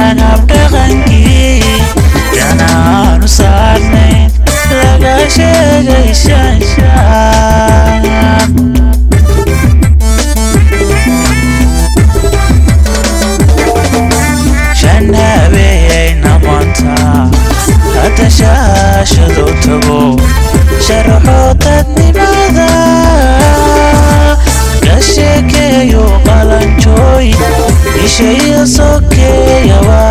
hanab dhaqankii danaanu saarnayn laga sheegay shaanshaan shanaabeeyayna maanta hadda shaashadu tago sharaxoo dadnimada ka sheekeeyo qalanjooy ishaya sokeeyaba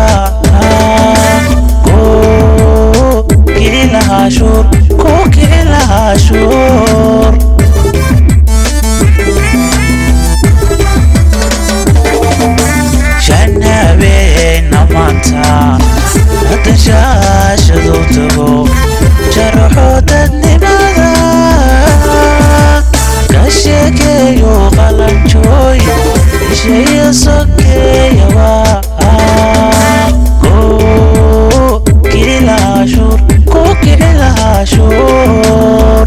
kookilahaa shuur shanaabeeyayna maanta hadda shaashadu tago sharaxoo dadnimada ka sheekeeyo qalanjooy ishaya sokeeyaba kookilahaa shuur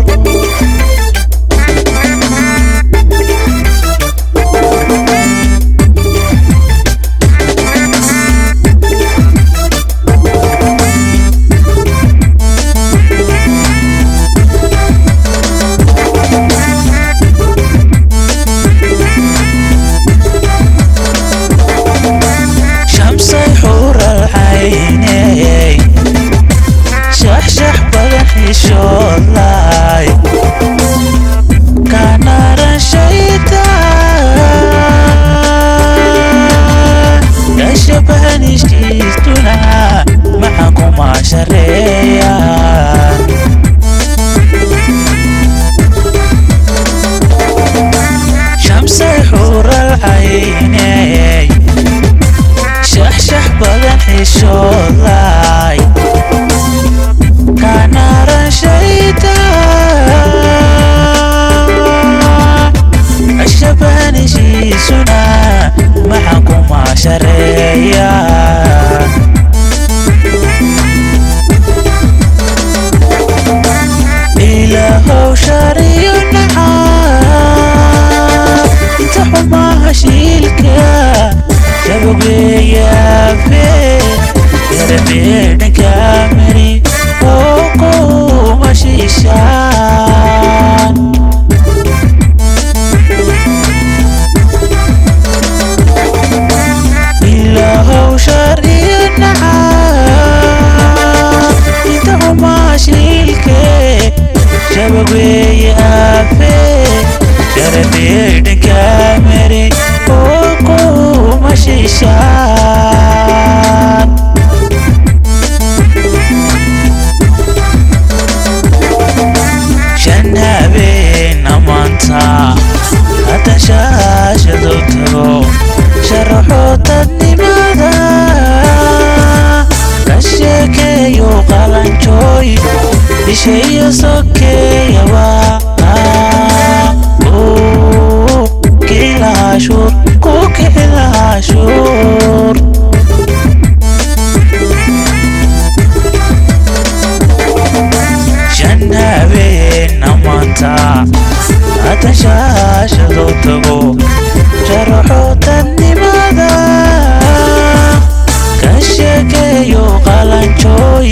shamsay xuural cayney shaxshax badan xishoodlay kanaran shaytaan kashabahan ishkiistuna maxan kuma shareeyaan shamsay xuural cayney shaxshax badan xishoodlay kanaran shaytaan kashabahan ishiisuna maxan kuma shareeyaan ilaahow shariyo nacaab inta xumaha shiilka shabageeyaafe yarabeedhanka mari oo kuma shiishaan ilaahow shariyo nacaab inta xumaha shiilke shabageeyaafe yarabeedhanka mari oo kuma shiishaan shanaabeeyayna maanta hadda shaashadu tago sharaxoo dadnimada ka sheekeeyo qalanjooy ishaya sokeeyaba kookilahaa shuur shanaabeeyayna maanta hadda shaashadu tago sharaxoo dadnimada ka sheekeeyo qalanjooy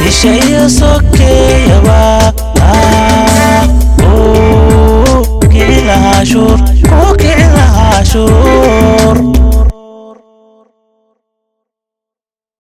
ishaya sokeeyaba